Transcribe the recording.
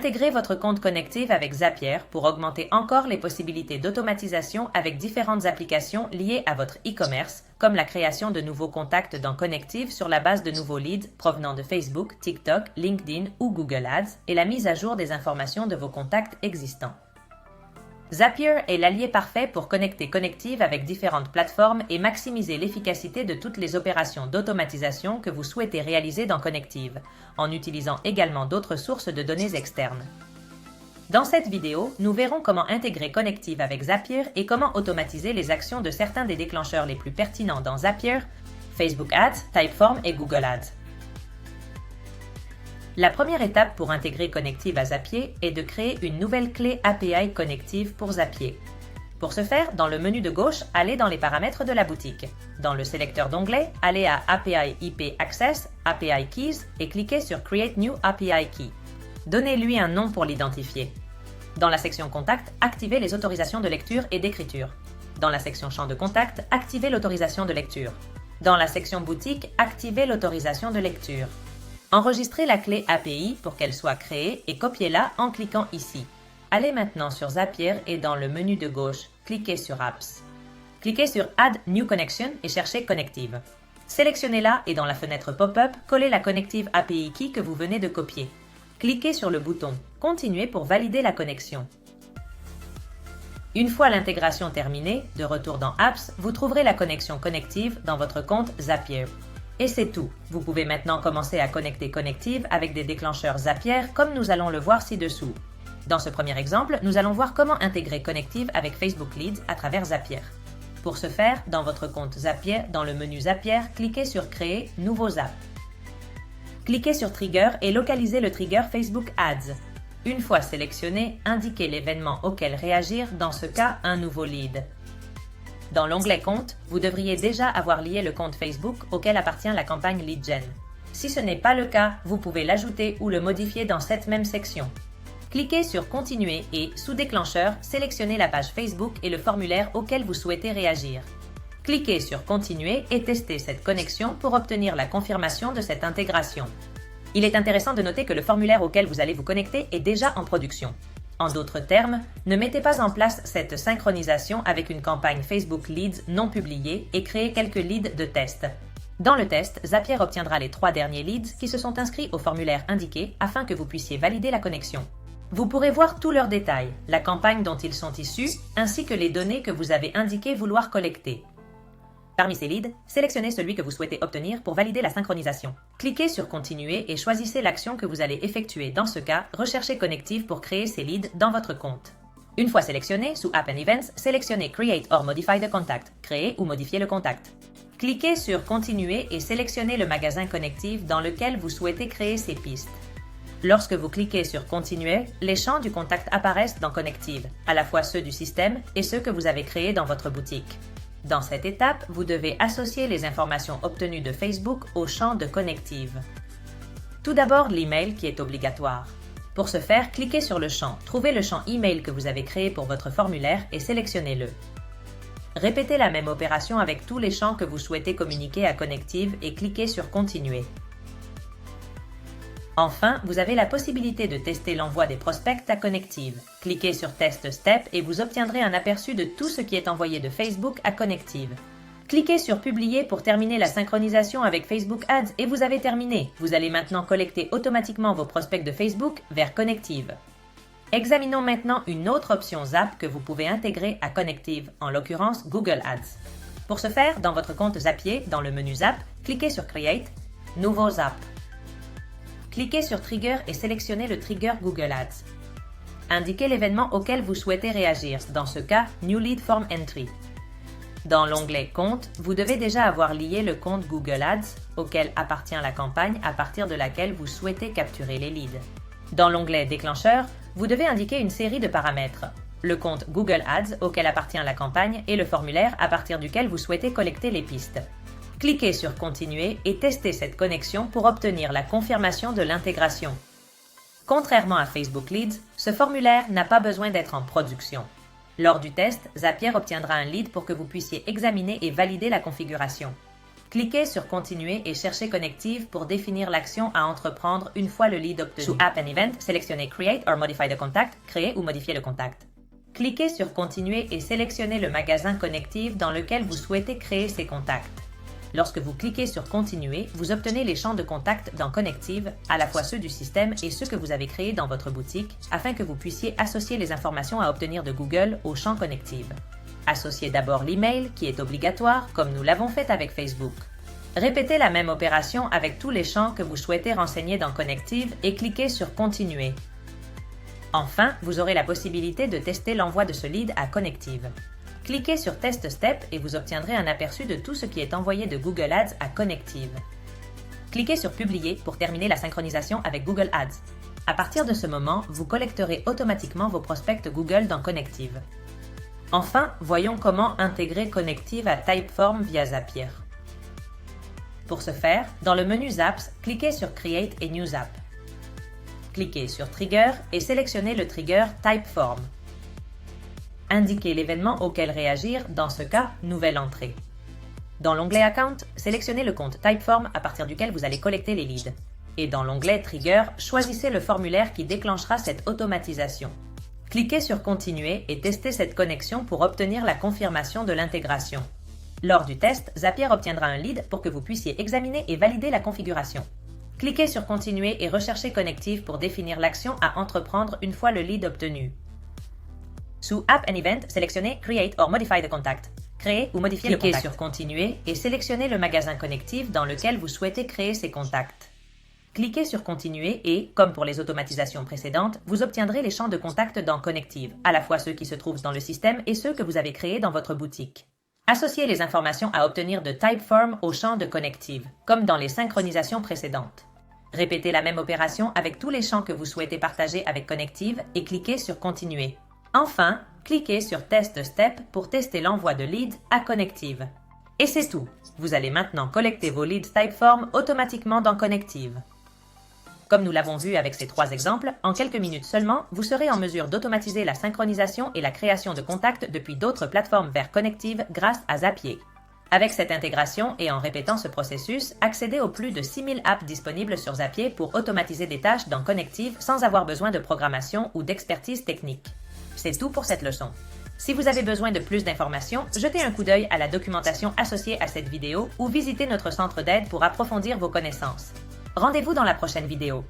Intégrez votre compte Connective avec Zapier pour augmenter encore les possibilités d'automatisation avec différentes applications liées à votre e-commerce, comme la création de nouveaux contacts dans Connective sur la base de nouveaux leads provenant de Facebook, TikTok, LinkedIn ou Google Ads et la mise à jour des informations de vos contacts existants. Zapier est l'allié parfait pour connecter Connective avec différentes plateformes et maximiser l'efficacité de toutes les opérations d'automatisation que vous souhaitez réaliser dans Connective, en utilisant également d'autres sources de données externes. Dans cette vidéo, nous verrons comment intégrer Connective avec Zapier et comment automatiser les actions de certains des déclencheurs les plus pertinents dans Zapier, Facebook Ads, Typeform et Google Ads. La première étape pour intégrer Connective à Zapier est de créer une nouvelle clé API Connective pour Zapier. Pour ce faire, dans le menu de gauche, allez dans les paramètres de la boutique. Dans le sélecteur d'onglets, allez à API IP Access, API Keys et cliquez sur Create New API Key. Donnez-lui un nom pour l'identifier. Dans la section Contact, activez les autorisations de lecture et d'écriture. Dans la section Champ de contact, activez l'autorisation de lecture. Dans la section Boutique, activez l'autorisation de lecture. Enregistrez la clé API pour qu'elle soit créée et copiez-la en cliquant ici. Allez maintenant sur Zapier et dans le menu de gauche, cliquez sur Apps. Cliquez sur Add New Connection et cherchez Connective. Sélectionnez-la et dans la fenêtre pop-up, collez la Connective API Key que vous venez de copier. Cliquez sur le bouton Continuer pour valider la connexion. Une fois l'intégration terminée, de retour dans Apps, vous trouverez la connexion Connective dans votre compte Zapier. Et c'est tout. Vous pouvez maintenant commencer à connecter Connective avec des déclencheurs Zapier comme nous allons le voir ci-dessous. Dans ce premier exemple, nous allons voir comment intégrer Connective avec Facebook Leads à travers Zapier. Pour ce faire, dans votre compte Zapier, dans le menu Zapier, cliquez sur Créer Nouveau Zap. Cliquez sur Trigger et localisez le trigger Facebook Ads. Une fois sélectionné, indiquez l'événement auquel réagir, dans ce cas un nouveau lead. Dans l'onglet Compte, vous devriez déjà avoir lié le compte Facebook auquel appartient la campagne LeadGen. Si ce n'est pas le cas, vous pouvez l'ajouter ou le modifier dans cette même section. Cliquez sur Continuer et, sous Déclencheur, sélectionnez la page Facebook et le formulaire auquel vous souhaitez réagir. Cliquez sur Continuer et testez cette connexion pour obtenir la confirmation de cette intégration. Il est intéressant de noter que le formulaire auquel vous allez vous connecter est déjà en production. En d'autres termes, ne mettez pas en place cette synchronisation avec une campagne Facebook Leads non publiée et créez quelques leads de test. Dans le test, Zapier obtiendra les 3 derniers leads qui se sont inscrits au formulaire indiqué afin que vous puissiez valider la connexion. Vous pourrez voir tous leurs détails, la campagne dont ils sont issus, ainsi que les données que vous avez indiqué vouloir collecter. Parmi ces leads, sélectionnez celui que vous souhaitez obtenir pour valider la synchronisation. Cliquez sur Continuer et choisissez l'action que vous allez effectuer. Dans ce cas, recherchez Connective pour créer ces leads dans votre compte. Une fois sélectionné, sous App and Events, sélectionnez Create or Modify the Contact, créer ou modifier le contact. Cliquez sur Continuer et sélectionnez le magasin Connective dans lequel vous souhaitez créer ces pistes. Lorsque vous cliquez sur Continuer, les champs du contact apparaissent dans Connective, à la fois ceux du système et ceux que vous avez créés dans votre boutique. Dans cette étape, vous devez associer les informations obtenues de Facebook au champ de Connective. Tout d'abord, l'email qui est obligatoire. Pour ce faire, cliquez sur le champ, trouvez le champ email que vous avez créé pour votre formulaire et sélectionnez-le. Répétez la même opération avec tous les champs que vous souhaitez communiquer à Connective et cliquez sur Continuer. Enfin, vous avez la possibilité de tester l'envoi des prospects à Connective. Cliquez sur Test Step et vous obtiendrez un aperçu de tout ce qui est envoyé de Facebook à Connective. Cliquez sur Publier pour terminer la synchronisation avec Facebook Ads et vous avez terminé. Vous allez maintenant collecter automatiquement vos prospects de Facebook vers Connective. Examinons maintenant une autre option Zap que vous pouvez intégrer à Connective, en l'occurrence Google Ads. Pour ce faire, dans votre compte Zapier, dans le menu Zap, cliquez sur Create, Nouveau Zap. Cliquez sur Trigger et sélectionnez le trigger Google Ads. Indiquez l'événement auquel vous souhaitez réagir, dans ce cas, New Lead Form Entry. Dans l'onglet Compte, vous devez déjà avoir lié le compte Google Ads auquel appartient la campagne à partir de laquelle vous souhaitez capturer les leads. Dans l'onglet Déclencheur, vous devez indiquer une série de paramètres. Le compte Google Ads auquel appartient la campagne et le formulaire à partir duquel vous souhaitez collecter les pistes. Cliquez sur Continuer et testez cette connexion pour obtenir la confirmation de l'intégration. Contrairement à Facebook Leads, ce formulaire n'a pas besoin d'être en production. Lors du test, Zapier obtiendra un lead pour que vous puissiez examiner et valider la configuration. Cliquez sur Continuer et cherchez Connective pour définir l'action à entreprendre une fois le lead obtenu. Sous App and Event, sélectionnez Create or Modify the Contact, créer ou modifier le contact. Cliquez sur Continuer et sélectionnez le magasin Connective dans lequel vous souhaitez créer ces contacts. Lorsque vous cliquez sur Continuer, vous obtenez les champs de contact dans Connective, à la fois ceux du système et ceux que vous avez créés dans votre boutique, afin que vous puissiez associer les informations à obtenir de Google au champ Connective. Associez d'abord l'email, qui est obligatoire, comme nous l'avons fait avec Facebook. Répétez la même opération avec tous les champs que vous souhaitez renseigner dans Connective et cliquez sur Continuer. Enfin, vous aurez la possibilité de tester l'envoi de ce lead à Connective. Cliquez sur Test Step et vous obtiendrez un aperçu de tout ce qui est envoyé de Google Ads à Connective. Cliquez sur Publier pour terminer la synchronisation avec Google Ads. À partir de ce moment, vous collecterez automatiquement vos prospects Google dans Connective. Enfin, voyons comment intégrer Connective à Typeform via Zapier. Pour ce faire, dans le menu Apps, cliquez sur Create a New App. Cliquez sur Trigger et sélectionnez le trigger Typeform. Indiquez l'événement auquel réagir, dans ce cas, Nouvelle entrée. Dans l'onglet Account, sélectionnez le compte Typeform à partir duquel vous allez collecter les leads. Et dans l'onglet Trigger, choisissez le formulaire qui déclenchera cette automatisation. Cliquez sur Continuer et testez cette connexion pour obtenir la confirmation de l'intégration. Lors du test, Zapier obtiendra un lead pour que vous puissiez examiner et valider la configuration. Cliquez sur Continuer et recherchez Connective pour définir l'action à entreprendre une fois le lead obtenu. Sous App and Event, sélectionnez Create or Modify the Contact. Créer ou modifier le contact. Cliquez sur Continuer et sélectionnez le magasin Connective dans lequel vous souhaitez créer ces contacts. Cliquez sur Continuer et, comme pour les automatisations précédentes, vous obtiendrez les champs de contact dans Connective, à la fois ceux qui se trouvent dans le système et ceux que vous avez créés dans votre boutique. Associez les informations à obtenir de Typeform au champ de Connective, comme dans les synchronisations précédentes. Répétez la même opération avec tous les champs que vous souhaitez partager avec Connective et cliquez sur Continuer. Enfin, cliquez sur Test Step pour tester l'envoi de leads à Connective. Et c'est tout! Vous allez maintenant collecter vos leads Typeform automatiquement dans Connective. Comme nous l'avons vu avec ces 3 exemples, en quelques minutes seulement, vous serez en mesure d'automatiser la synchronisation et la création de contacts depuis d'autres plateformes vers Connective grâce à Zapier. Avec cette intégration et en répétant ce processus, accédez aux plus de 6000 apps disponibles sur Zapier pour automatiser des tâches dans Connective sans avoir besoin de programmation ou d'expertise technique. C'est tout pour cette leçon. Si vous avez besoin de plus d'informations, jetez un coup d'œil à la documentation associée à cette vidéo ou visitez notre centre d'aide pour approfondir vos connaissances. Rendez-vous dans la prochaine vidéo.